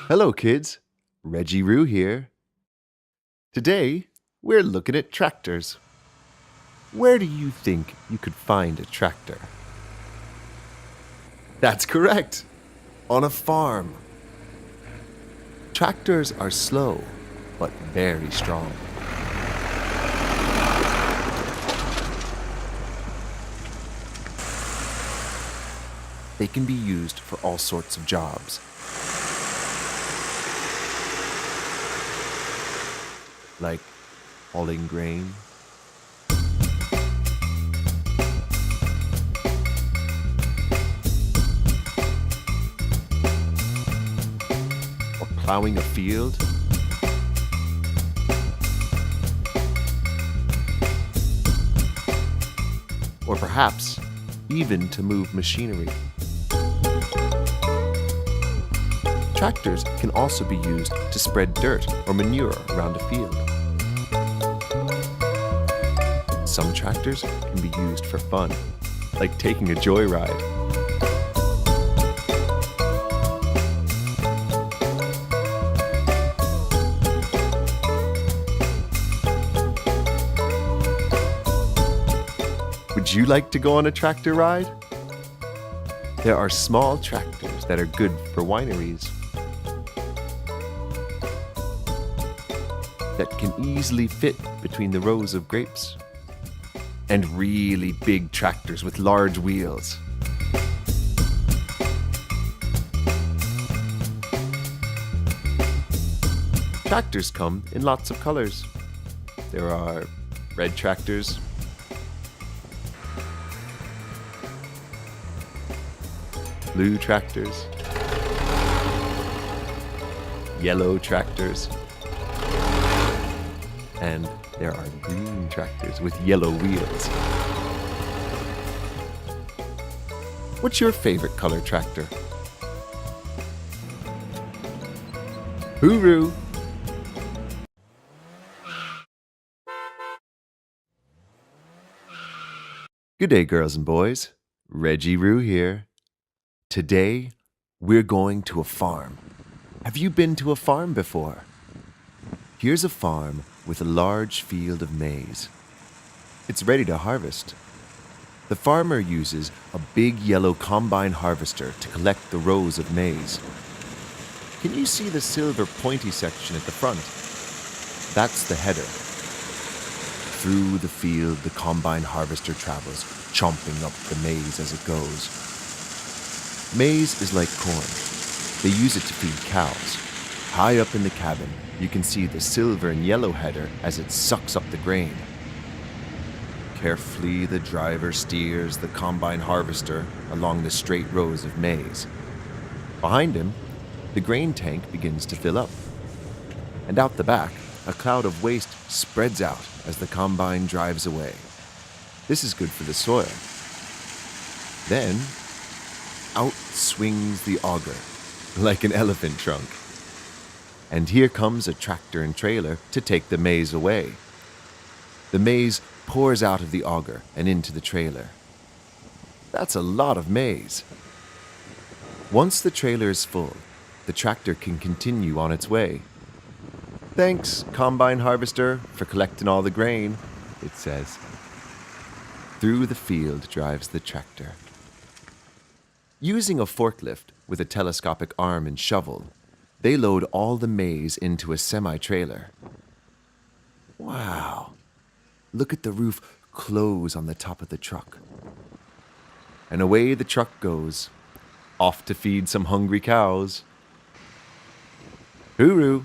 Hello, kids. Reggie Roo here. Today, we're looking at tractors. Where do you think you could find a tractor? That's correct. On a farm. Tractors are slow, but very strong. They can be used for all sorts of jobs. Like hauling grain, or plowing a field, or perhaps even to move machinery. Tractors can also be used to spread dirt or manure around a field. Some tractors can be used for fun, like taking a joyride. Would you like to go on a tractor ride? There are small tractors that are good for wineries, that can easily fit between the rows of grapes, and really big tractors with large wheels. Tractors come in lots of colors. There are red tractors, blue tractors, yellow tractors, and there are green tractors with yellow wheels. What's your favorite color tractor? Hooroo! Good day, girls and boys. Reggie Roo here. Today, we're going to a farm. Have you been to a farm before? Here's a farm with a large field of maize. It's ready to harvest. The farmer uses a big yellow combine harvester to collect the rows of maize. Can you see the silver pointy section at the front? That's the header. Through the field, the combine harvester travels, chomping up the maize as it goes. Maize is like corn. They use it to feed cows. High up in the cabin, you can see the silver and yellow header as it sucks up the grain. Carefully, the driver steers the combine harvester along the straight rows of maize. Behind him, the grain tank begins to fill up. And out the back, a cloud of waste spreads out as the combine drives away. This is good for the soil. Then, out swings the auger, like an elephant trunk. And here comes a tractor and trailer to take the maize away. The maize pours out of the auger and into the trailer. That's a lot of maize. Once the trailer is full, the tractor can continue on its way. Thanks, combine harvester, for collecting all the grain, it says. Through the field drives the tractor. Using a forklift with a telescopic arm and shovel, they load all the maize into a semi-trailer. Wow! Look at the roof close on the top of the truck. And away the truck goes, off to feed some hungry cows. Hooroo!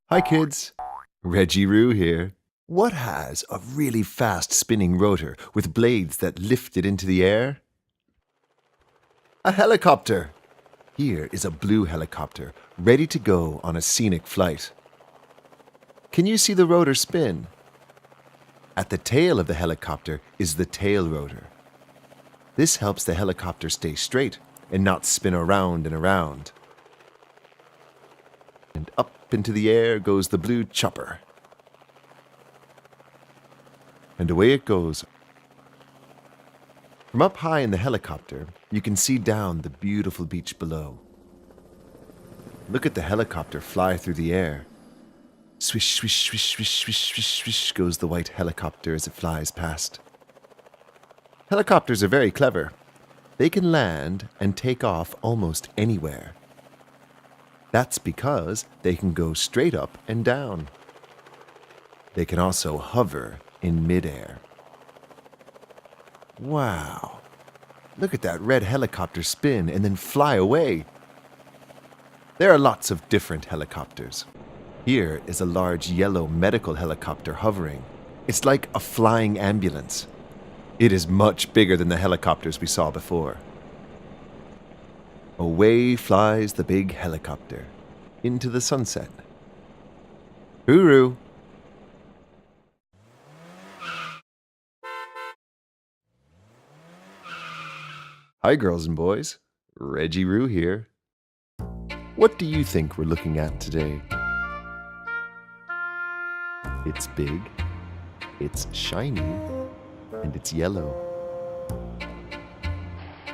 Hi kids, Reggie Roo here. What has a really fast spinning rotor with blades that lift it into the air? A helicopter! Here is a blue helicopter, ready to go on a scenic flight. Can you see the rotor spin? At the tail of the helicopter is the tail rotor. This helps the helicopter stay straight and not spin around and around. And up into the air goes the blue chopper. And away it goes, From up high in the helicopter, you can see down the beautiful beach below. Look at the helicopter fly through the air. Swish, swish, swish, swish, swish, swish, swish goes the white helicopter as it flies past. Helicopters are very clever. They can land and take off almost anywhere. That's because they can go straight up and down. They can also hover in midair. Wow! Look at that red helicopter spin and then fly away. There are lots of different helicopters. Here is a large yellow medical helicopter hovering. It's like a flying ambulance. It is much bigger than the helicopters we saw before. Away flies the big helicopter into the sunset. Hooroo! Hi, girls and boys. Reggie Roo here. What do you think we're looking at today? It's big, it's shiny, and it's yellow.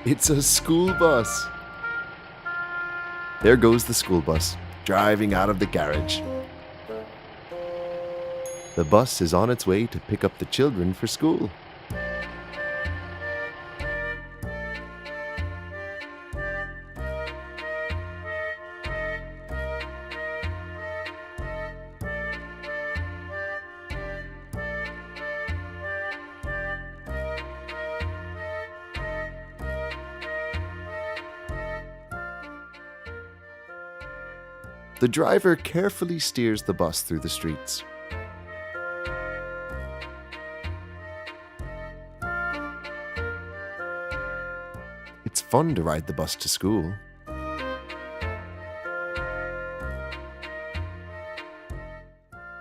It's a school bus. There goes the school bus, driving out of the garage. The bus is on its way to pick up the children for school. The driver carefully steers the bus through the streets. It's fun to ride the bus to school.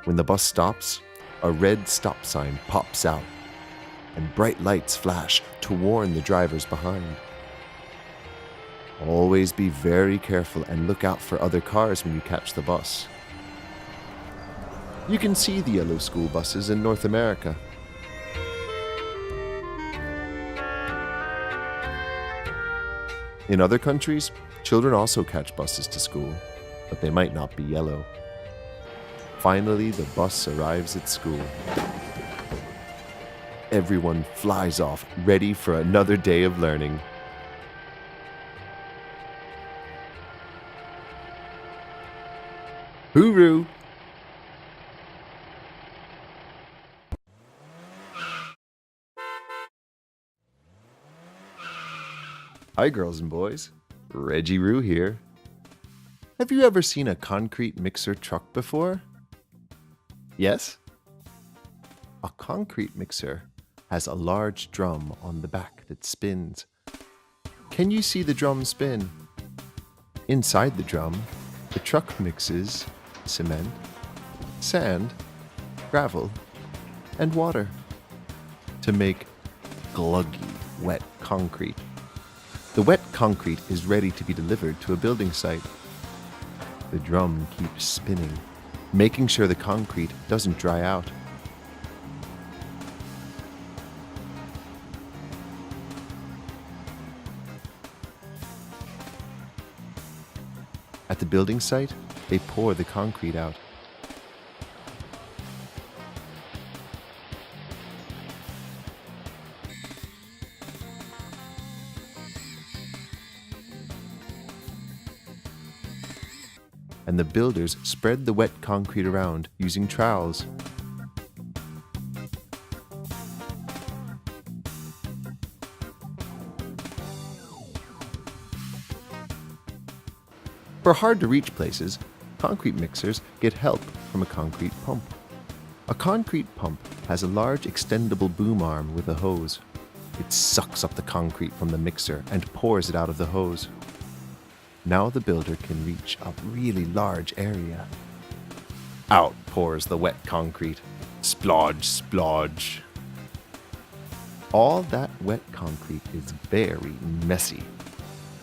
When the bus stops, a red stop sign pops out, and bright lights flash to warn the drivers behind. Always be very careful and look out for other cars when you catch the bus. You can see the yellow school buses in North America. In other countries, children also catch buses to school, but they might not be yellow. Finally, the bus arrives at school. Everyone flies off, ready for another day of learning. Hooroo! Hi, girls and boys. Reggie Roo here. Have you ever seen a concrete mixer truck before? Yes? A concrete mixer has a large drum on the back that spins. Can you see the drum spin? Inside the drum, the truck mixes cement, sand, gravel, and water to make gluggy wet concrete. The wet concrete is ready to be delivered to a building site. The drum keeps spinning, making sure the concrete doesn't dry out. At the building site, they pour the concrete out. And the builders spread the wet concrete around using trowels. For hard-to-reach places, concrete mixers get help from a concrete pump. A concrete pump has a large extendable boom arm with a hose. It sucks up the concrete from the mixer and pours it out of the hose. Now the builder can reach a really large area. Out pours the wet concrete. Splodge, splodge. All that wet concrete is very messy,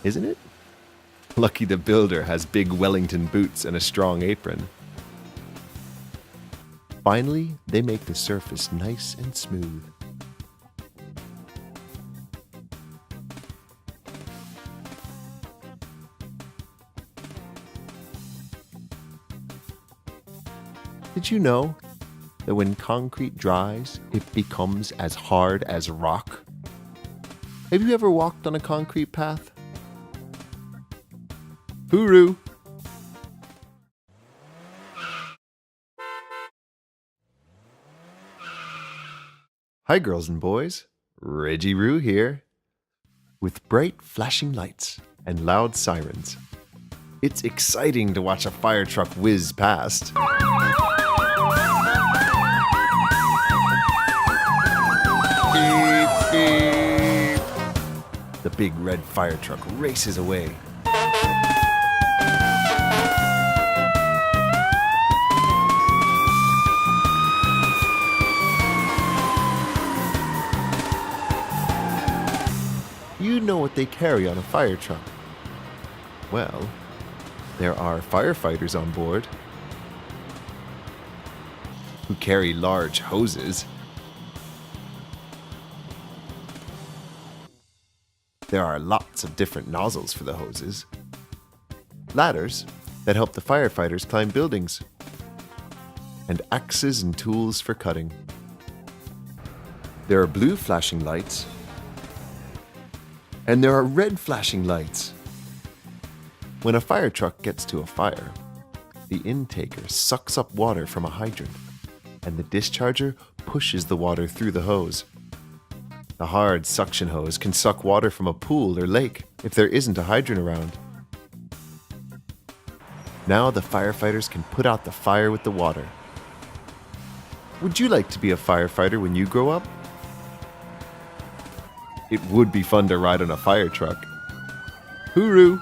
isn't it? Lucky the builder has big Wellington boots and a strong apron. Finally, they make the surface nice and smooth. Did you know that when concrete dries, it becomes as hard as rock? Have you ever walked on a concrete path? Hooroo! Hi, girls and boys. Reggie Roo here. With bright flashing lights and loud sirens, it's exciting to watch a fire truck whiz past. Beep, beep. The big red fire truck races away. You know what they carry on a fire truck. Well, there are firefighters on board who carry large hoses. There are lots of different nozzles for the hoses. Ladders that help the firefighters climb buildings. And axes and tools for cutting. There are blue flashing lights. And there are red flashing lights. When a fire truck gets to a fire, the intaker sucks up water from a hydrant, and the discharger pushes the water through the hose. The hard suction hose can suck water from a pool or lake if there isn't a hydrant around. Now the firefighters can put out the fire with the water. Would you like to be a firefighter when you grow up? It would be fun to ride on a fire truck. Hooroo!